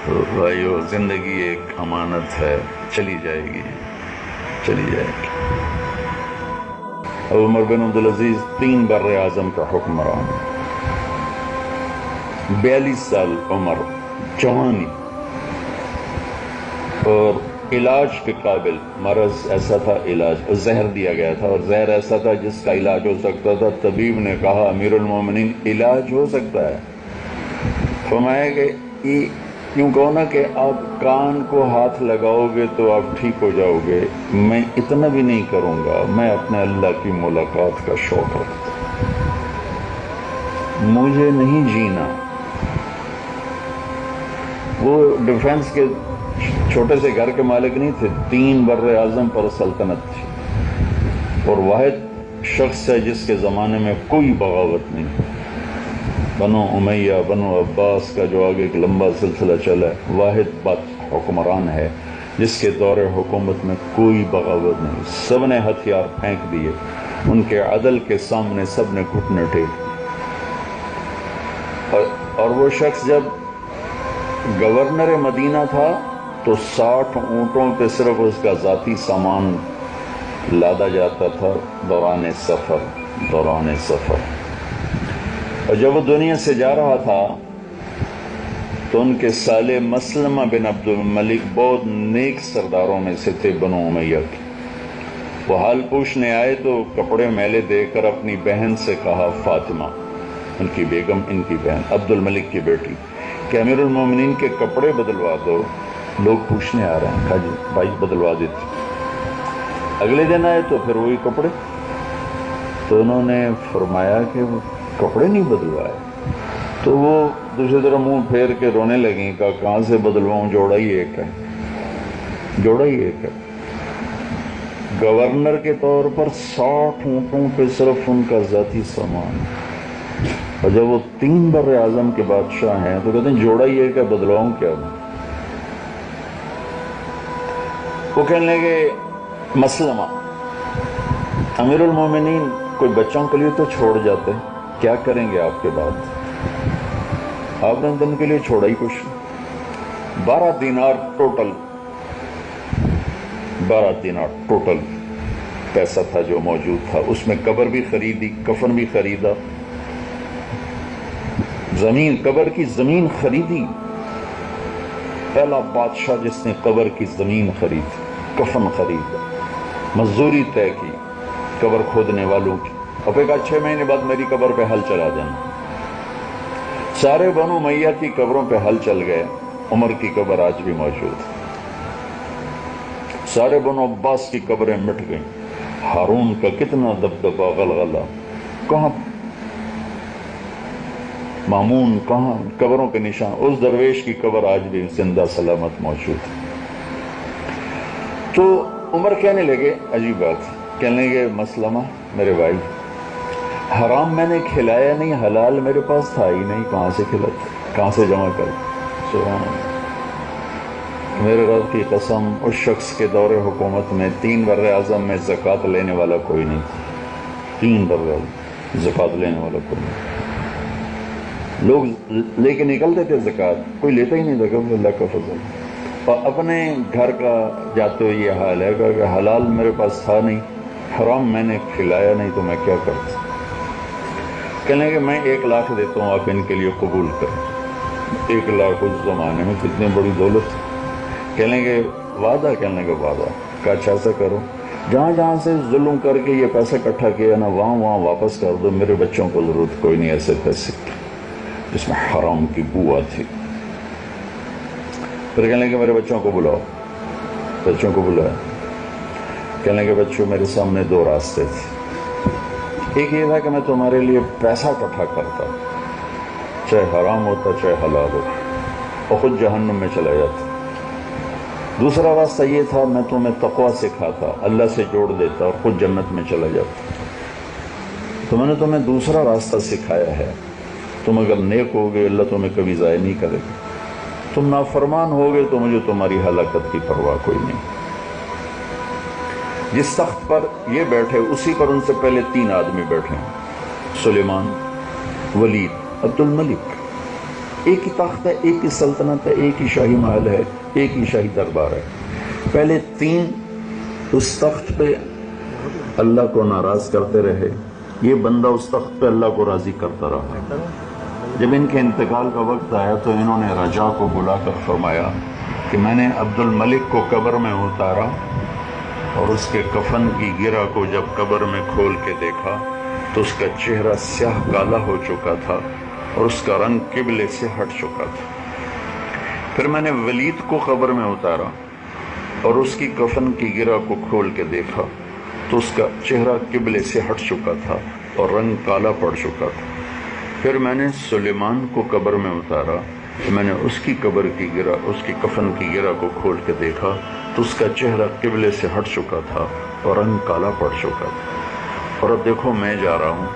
تو بھائیو، زندگی ایک امانت ہے، چلی جائے گی، چلی جائے گی۔ اب عمر بن عبدالعزیز 3 بر اعظم کا حکمران، 42 سال عمر، جوانی، اور علاج کے قابل۔ مرض ایسا تھا، علاج زہر دیا گیا تھا، اور زہر ایسا تھا جس کا علاج ہو سکتا تھا۔ طبیب نے کہا امیر المومنین علاج ہو سکتا ہے۔ فرمایا کہ یوں کہو نا کہ آپ کان کو ہاتھ لگاؤ گے تو آپ ٹھیک ہو جاؤ گے، میں اتنا بھی نہیں کروں گا، میں اپنے اللہ کی ملاقات کا شوق رکھتا ہوں، مجھے نہیں جینا۔ وہ ڈیفنس کے چھوٹے سے گھر کے مالک نہیں تھے، 3 بر اعظم پر سلطنت تھی، اور واحد شخص ہے جس کے زمانے میں کوئی بغاوت نہیں۔ بنو امیہ، بنو عباس کا جو آگے ایک لمبا سلسلہ چلا ہے، واحد حکمران ہے جس کے دور حکومت میں کوئی بغاوت نہیں، سب نے ہتھیار پھینک دیے، ان کے عدل کے سامنے سب نے گھٹنے ٹیک دیے۔ اور وہ شخص جب گورنر مدینہ تھا تو 60 اونٹوں پہ صرف اس کا ذاتی سامان لادا جاتا تھا دوران سفر۔ اور جب وہ دنیا سے جا رہا تھا تو ان کے سالے مسلمہ بن عبد الملک بہت نیک سرداروں میں سے تھے بنو امیہ کے۔ وہ حال پوچھنے آئے تو کپڑے میلے دے کر اپنی بہن سے کہا، فاطمہ ان کی بیگم، ان کی بہن عبد الملک کی بیٹی، کہ امیر المومنین کے کپڑے بدلوا دو، لوگ پوچھنے آ رہے ہیں۔ کہا جی بھائی بدلوا دیتے۔ اگلے دن آئے تو پھر وہی کپڑے، تو انہوں نے فرمایا کہ وہ کپڑے نہیں بدلوائے، تو وہ دوسری طرح منہ پھیر کے رونے لگیں، کہا کہاں سے بدلواؤں، جوڑا ہی ایک ہے، جوڑا ہی ایک ہے۔ گورنر کے طور پر 60 اونٹوں پہ صرف ان کا ذاتی سامان، اور جب وہ 3 بر اعظم کے بادشاہ ہیں تو کہتے ہیں جوڑا ہی ایک ہے، بدلواؤں کیا میں۔ وہ کہنے لگے مسلمہ، امیر المومنین کوئی بچوں کے لیے تو چھوڑ جاتے، کیا کریں گے آپ کے بعد؟ آپ نے ان کے لیے چھوڑا ہی کچھ، 12 دینار ٹوٹل پیسہ تھا جو موجود تھا، اس میں قبر بھی خریدی، کفن بھی خریدا، زمین، قبر کی زمین خریدی، پہلا بادشاہ جس نے قبر کی زمین خریدی، کفن خریدا، مزدوری طے کی قبر کھودنے والوں کی، اب ایک 6 مہینے بعد میری قبر پہ حل چلا دینا۔ سارے بنو امیہ کی قبروں پہ حل چل گئے، عمر کی قبر آج بھی موجود ہے۔ سارے بنو عباس کی قبریں مٹ گئیں، ہارون کا کتنا دبدبہ، غلغلہ کہاں، مامون کہاں، قبروں کے نشان، اس درویش کی قبر آج بھی زندہ سلامت موجود ہے۔ تو عمر کہنے لگے، عجیب بات، کہنے لگے مسلمہ میرے بھائی، حرام میں نے کھلایا نہیں، حلال میرے پاس تھا ہی نہیں، کہاں سے کھلاتا، کہاں سے جمع کر؟ سبحان اللہ، میرے رب کی قسم، اس شخص کے دور حکومت میں 3 بر اعظم میں زکوٰۃ لینے والا کوئی نہیں تھا، 3 بر اعظم زکوٰۃ لینے والا کوئی نہیں۔ لوگ لے کے نکلتے تھے زکوٰۃ، کوئی لیتا ہی نہیں تھا، کہ اللہ کا فضل۔ اور اپنے گھر کا جاتے ہوئے یہ حال ہے کہ حلال میرے پاس تھا نہیں، حرام میں نے کھلایا نہیں، تو میں کیا کرتا؟ کہنے کہ میں 1 لاکھ دیتا ہوں، آپ ان کے لیے قبول کریں۔ 1 لاکھ اس زمانے میں کتنی بڑی دولت۔ کہنے کہ وعدہ، کہنے کہ وعدہ، کہا اچھا ایسا کرو، جہاں جہاں سے ظلم کر کے یہ پیسہ اکٹھا کیا نا، وہاں واپس کر دو، میرے بچوں کو ضرورت کوئی نہیں ایسے پیسے جس میں حرام کی بو تھی۔ پھر کہنے کہ میرے بچوں کو بلاؤ، بچوں کو بلایا۔ کہنے کہ بچوں میرے سامنے 2 راستے تھے، ایک یہ تھا کہ میں تمہارے لیے پیسہ اکٹھا کرتا، چاہے حرام ہوتا چاہے حلال ہوتا، اور خود جہنم میں چلا جاتا۔ دوسرا راستہ یہ تھا، میں تمہیں تقویٰ سکھاتا، اللہ سے جوڑ دیتا اور خود جنت میں چلا جاتا۔ تو میں نے تمہیں دوسرا راستہ سکھایا ہے، تم اگر نیک ہوگے اللہ تمہیں کبھی ضائع نہیں کرے گا، تم نافرمان ہوگے تو مجھے تمہاری ہلاکت کی پرواہ کوئی نہیں۔ جس تخت پر یہ بیٹھے اسی پر ان سے پہلے 3 آدمی بیٹھے ہیں، سلیمان، ولید، عبد الملک۔ ایک ہی تخت ہے، ایک ہی سلطنت ہے، ایک ہی شاہی محل ہے، ایک ہی شاہی دربار ہے۔ پہلے 3 اس تخت پہ اللہ کو ناراض کرتے رہے، یہ بندہ اس تخت پہ اللہ کو راضی کرتا رہا۔ جب ان کے انتقال کا وقت آیا تو انہوں نے رجا کو بلا کر فرمایا کہ میں نے عبد الملک کو قبر میں اتارا اور اس کے کفن کی گرہ کو جب قبر میں کھول کے دیکھا تو اس کا چہرہ سیاہ کالا ہو چکا تھا اور اس کا رنگ قبلے سے ہٹ چکا تھا۔ پھر میں نے ولید کو قبر میں اتارا اور اس کی کفن کی گرہ کو کھول کے دیکھا تو اس کا چہرہ قبلے سے ہٹ چکا تھا اور رنگ کالا پڑ چکا تھا۔ پھر میں نے سلیمان کو قبر میں اتارا تو میں نے اس کی قبر کی گرہ، اس کی کفن کی گرہ کو کھول کے دیکھا تو اس کا چہرہ قبلے سے ہٹ چکا تھا اور رنگ کالا پڑ چکا تھا۔ اور اب دیکھو میں جا رہا ہوں،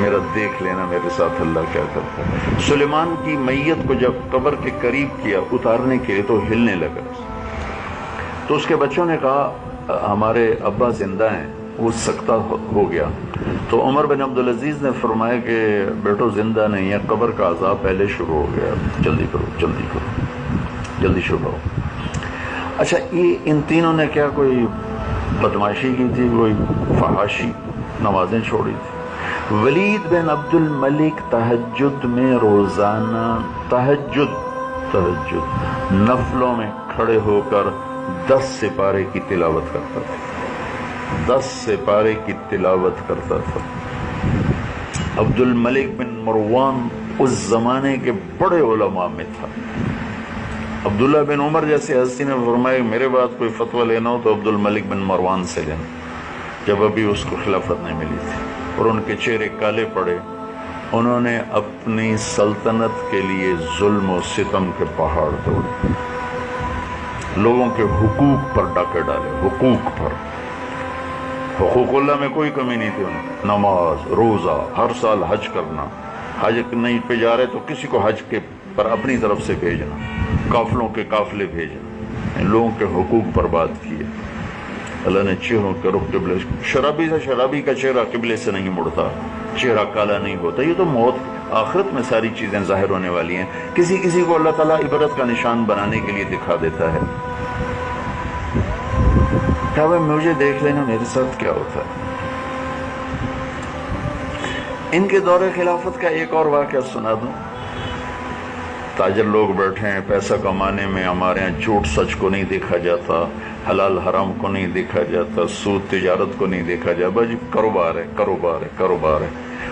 میرا دیکھ لینا میرے ساتھ اللہ کیا کرتا ہے۔ سلیمان کی میت کو جب قبر کے قریب کیا اتارنے کے لیے تو ہلنے لگا، تو اس کے بچوں نے کہا ہمارے ابا زندہ ہیں، وہ سکتہ ہو گیا۔ تو عمر بن عبدالعزیز نے فرمایا کہ بیٹو زندہ نہیں ہے، قبر کا عذاب پہلے شروع ہو گیا، جلدی کرو، جلدی شروع ہو۔ اچھا یہ ان تینوں نے کیا کوئی بدماشی کی تھی، کوئی فحاشی، نمازیں چھوڑی تھی؟ ولید بن عبد الملک تہجد میں روزانہ تہجد نفلوں میں کھڑے ہو کر 10 سپارے کی تلاوت کرتا تھا، 10 سپارے کی تلاوت کرتا تھا۔ عبد الملک بن مروان اس زمانے کے بڑے علماء میں تھا۔ عبداللہ بن عمر جیسے ہستی نے فرمایا میرے بعد کوئی فتویٰ لینا ہو تو عبد الملک بن مروان سے لینا، جب ابھی اس کو خلافت نہیں ملی تھی، اور ان کے چہرے کالے پڑے۔ انہوں نے اپنی سلطنت کے لیے ظلم و ستم کے پہاڑ توڑے، لوگوں کے حقوق پر ڈاکے ڈالے، حقوق اللہ میں کوئی کمی نہیں تھی ان، نماز، روزہ، ہر سال حج کرنا، حج نہیں پہ جا رہے تو کسی کو حج کے پر اپنی طرف سے بھیجنا، قافلوں کے قافلے بھیجنا، ان لوگوں کے حقوق برباد کیے۔ اللہ نے چہروں کے رخ قبلے، شرابی کا چہرہ قبلے سے نہیں مڑتا، چہرہ کالا نہیں ہوتا، یہ تو موت آخرت میں ساری چیزیں ظاہر ہونے والی ہیں، کسی کو اللہ تعالیٰ عبرت کا نشان بنانے کے لیے دکھا دیتا ہے۔ کہا بھائی مجھے دیکھ لینا میرے ساتھ کیا ہوتا ہے۔ ان کے دور خلافت کا ایک اور واقعہ سنا دوں۔ تاجر لوگ بیٹھے ہیں پیسہ کمانے میں، ہمارے ہاں جھوٹ سچ کو نہیں دیکھا جاتا، حلال حرام کو نہیں دیکھا جاتا، سود تجارت کو نہیں دیکھا جاتا، بس کاروبار ہے۔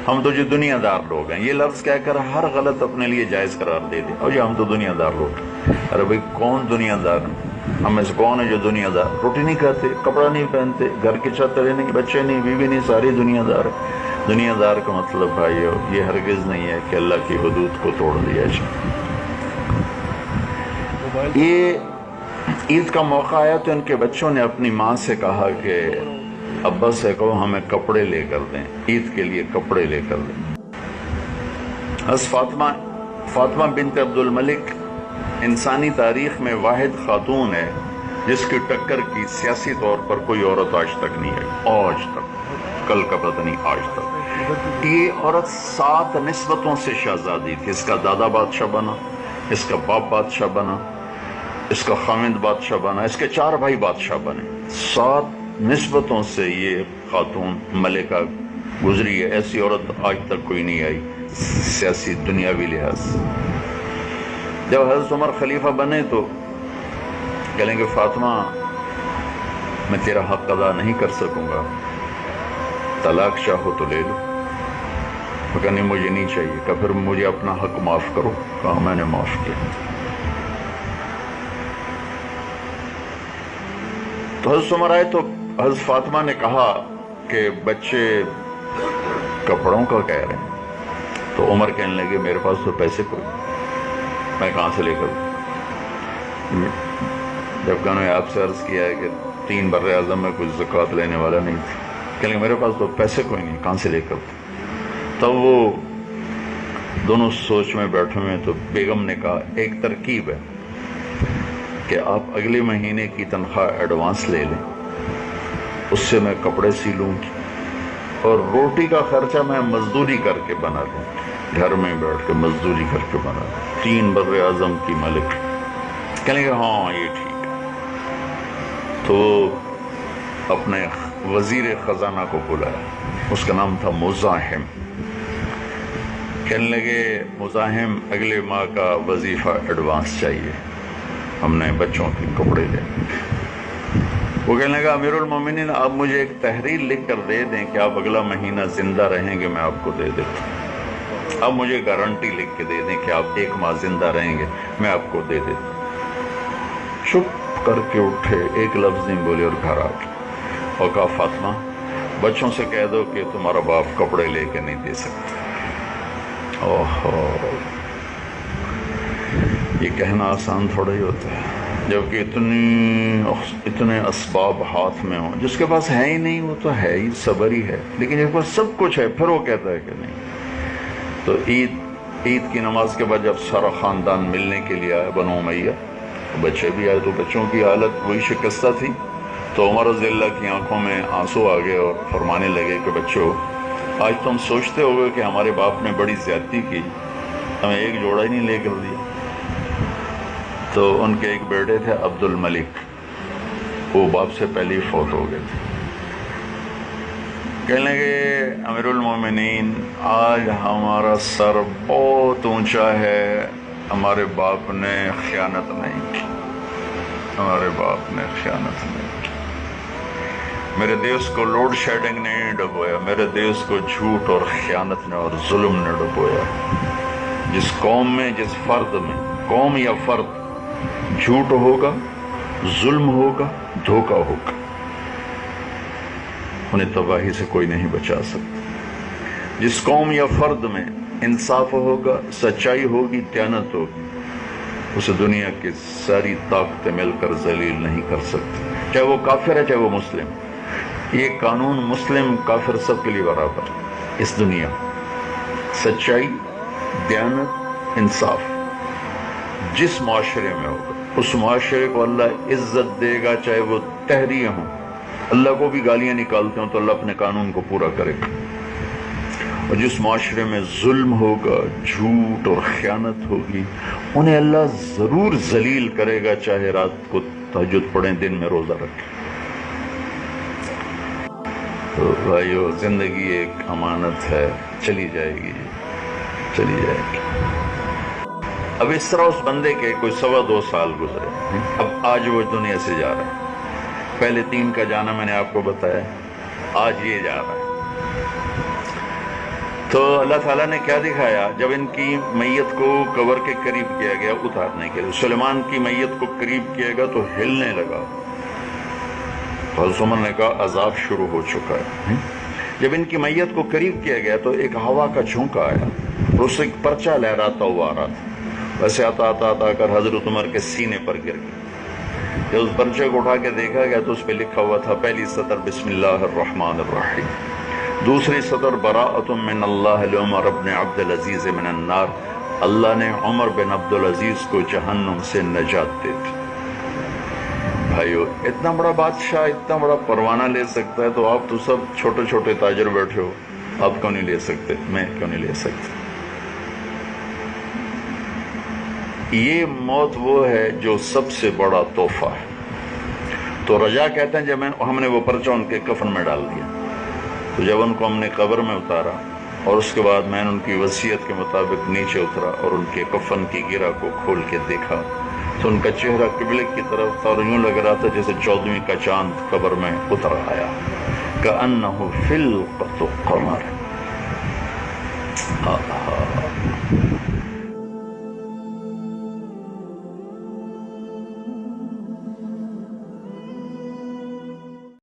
ہم تو جو دنیا دار لوگ ہیں، یہ لفظ کہہ کر ہر غلط اپنے لیے جائز قرار دے دیں، اور یہ ہم تو دنیا دار لوگ ہیں۔ ارے بھائی کون دنیا دار ہے؟ ہم میں سے کون ہے جو دنیا دار؟ روٹی نہیں کھاتے، کپڑا نہیں پہنتے، گھر کی چھت نہیں، بچے نہیں، بیوی نہیں، ساری دنیا دار ہے۔ دنیا دار کا مطلب بھائیو یہ ہرگز نہیں ہے کہ اللہ کی حدود کو توڑ دیا جائے۔ یہ عید کا موقع آیا تو ان کے بچوں نے اپنی ماں سے کہا کہ ابا سے کہو ہمیں کپڑے لے کر دیں، عید کے لیے کپڑے لے کر دیں۔ فاطمہ بنت عبد الملک انسانی تاریخ میں واحد خاتون ہے جس کی ٹکر کی سیاسی طور پر کوئی عورت آج تک نہیں ہے، آج تک، کل کا پتہ نہیں، آج تک۔ یہ عورت 7 نسبتوں سے شہزادی تھی، اس کا دادا بادشاہ بنا، اس کا باپ بادشاہ بنا، اس کا خامند بادشاہ بنا، اس کے 4 بھائی بادشاہ بنے۔ 7 نسبتوں سے یہ خاتون ملکہ گزری ہے، ایسی عورت آج تک کوئی نہیں آئی سیاسی دنیاوی لحاظ سے۔ جب حضرت عمر خلیفہ بنے تو کہیں گے فاطمہ میں تیرا حق ادا نہیں کر سکوں گا، طلاق چاہو تو لے لو۔ کہا نہیں مجھے نہیں چاہیے، کہ پھر مجھے اپنا حق معاف کرو۔ کہا میں نے معاف کیا۔ تو حضرت عمر آئے تو حضرت فاطمہ نے کہا کہ بچے کپڑوں کا کہہ رہے ہیں، تو عمر کہنے لگے میرے پاس تو پیسے کوئی، میں کہاں سے لے کر؟ جب کہ انہوں نے آپ سے عرض کیا ہے کہ 3 بر اعظم میں کچھ زکوٰۃ لینے والا نہیں تھا، کہنے لگے میرے پاس تو پیسے کوئی نہیں، کہاں سے لے کر؟ تب وہ دونوں سوچ میں بیٹھے ہوئے تو بیگم نے کہا ایک ترکیب ہے کہ آپ اگلے مہینے کی تنخواہ ایڈوانس لے لیں، اس سے میں کپڑے سی لوں گی اور روٹی کا خرچہ میں مزدوری کر کے بنا لوں گی۔ گھر میں بیٹھ کے مزدوری کر کے بنا، 3 بر اعظم کی ملک، کہنے کہ ہاں یہ ٹھیک ہے۔ تو اپنے وزیر خزانہ کو بلایا، اس کا نام تھا مزاحم، کہنے لگے مزاحم اگلے ماہ کا وظیفہ ایڈوانس چاہیے، ہم نے بچوں کے کپڑے لے۔ وہ کہنے لگا امیر المومنین آپ مجھے ایک تحریر لکھ کر دے دیں کہ آپ اگلا مہینہ زندہ رہیں گے، میں آپ کو دے دیتا ہوں۔ آپ مجھے گارنٹی لکھ کے دے دیں کہ آپ 1 ماہ زندہ رہیں گے، میں آپ کو دے دیتا ہوں۔ چپ کر کے اٹھے، ایک لفظ نہیں بولے اور گھر آ گئے اور کہا فاطمہ بچوں سے کہہ دو کہ تمہارا باپ کپڑے لے کے نہیں دے سکتا۔ اوہو، یہ کہنا آسان تھوڑا ہی ہوتا ہے، جبکہ اتنے اسباب ہاتھ میں ہوں۔ جس کے پاس ہے ہی نہیں وہ تو ہے ہی، صبر ہی ہے، لیکن جس کے پاس سب کچھ ہے پھر وہ کہتا ہے کہ نہیں۔ تو عید کی نماز کے بعد جب سارا خاندان ملنے کے لیے آیا، بنو امیہ، بچے بھی آئے، تو بچوں کی حالت وہی شکستہ تھی۔ تو عمر رضی اللہ کی آنکھوں میں آنسو آ گئے اور فرمانے لگے کہ بچوں آج تم سوچتے ہوگے کہ ہمارے باپ نے بڑی زیادتی کی، ہمیں ایک جوڑا ہی نہیں لے کر دیا۔ تو ان کے ایک بیٹے تھے عبد الملک، وہ باپ سے پہلے ہی فوت ہو گئے تھے۔ کہنے لگے امیر المومنین آج ہمارا سر بہت اونچا ہے، ہمارے باپ نے خیانت نہیں کی، ہمارے باپ نے خیانت نہیں کی، میرے دیس کو لوڈ شیڈنگ نے ڈبویا، میرے دیس کو جھوٹ اور خیانت نے اور ظلم نے ڈبویا۔ جس قوم میں، جس فرد میں، قوم یا فرد جھوٹ ہوگا، ظلم ہوگا، دھوکہ ہوگا، انہیں تباہی سے کوئی نہیں بچا سکتا۔ جس قوم یا فرد میں انصاف ہوگا، سچائی ہوگی، دیانت ہوگی، اسے دنیا کی ساری طاقتیں مل کر ذلیل نہیں کر سکتی، چاہے وہ کافر ہے چاہے وہ مسلم۔ یہ قانون مسلم کافر سب کے لیے برابر ہے اس دنیا میں۔ سچائی، دیانت، انصاف جس معاشرے میں ہوگا اس معاشرے کو اللہ عزت دے گا، چاہے وہ تحریہ ہوں۔ اللہ کو بھی گالیاں نکالتے ہوں تو اللہ اپنے قانون کو پورا کرے گا۔ اور جس معاشرے میں ظلم ہوگا، جھوٹ اور خیانت ہوگی، انہیں اللہ ضرور ذلیل کرے گا، چاہے رات کو تہجد پڑھیں، دن میں روزہ رکھیں۔ تو بھائیو، زندگی ایک امانت ہے، چلی جائے گی، چلی جائے گی۔ اب اس طرح اس بندے کے کوئی 2.25 سال گزرے، اب آج وہ دنیا سے جا رہا ہے۔ پہلے 3 کا جانا میں نے آپ کو بتایا، آج یہ جا رہا ہے۔ تو اللہ تعالیٰ نے کیا دکھایا، جب ان کی میت کو قبر کے قریب کیا گیا اتارنے کے لیے، سلیمان کی میت کو قریب کیا گیا تو ہلنے لگا۔ حضرت عمر نے کہا عذاب شروع ہو چکا ہے۔ جب ان کی میت کو قریب کیا گیا تو ایک ہوا کا جھونکا آیا اور اس سے ایک پرچہ لہراتا ہوا آ رہا تھا، ویسے آتا کر حضرت عمر کے سینے پر گر گیا۔ جب اس پرچے کو اٹھا کے دیکھا گیا تو اس پہ لکھا ہوا تھا، پہلی سطر بسم اللہ الرحمن الرحیم، دوسری سطر براءۃ من اللہ لعمر بن عبد العزیز من النار، اللہ نے عمر بن عبد العزیز کو جہنم سے نجات دے دی۔ بھائیو، اتنا بڑا بادشاہ اتنا بڑا پروانہ لے سکتا ہے تو آپ تو سب چھوٹے چھوٹے تاجر بیٹھے ہو، آپ کیوں نہیں لے سکتے؟ میں کیوں نہیں لے سکتا؟ یہ موت وہ ہے جو سب سے بڑا تحفہ ہے۔ تو رجا کہتے ہیں جب ہم نے وہ پرچہ ان کے کفن میں ڈال دیا، تو جب ان کو ہم نے قبر میں اتارا اور اس کے بعد میں نے ان کی وصیت کے مطابق نیچے اترا اور ان کے کفن کی گرہ کو کھول کے دیکھا تو ان کا چہرہ قبلے کی طرف تھا اور یوں لگ رہا تھا جیسے 14ویں کا چاند قبر میں اتر آیا، کأنہ فلقۃ قمر۔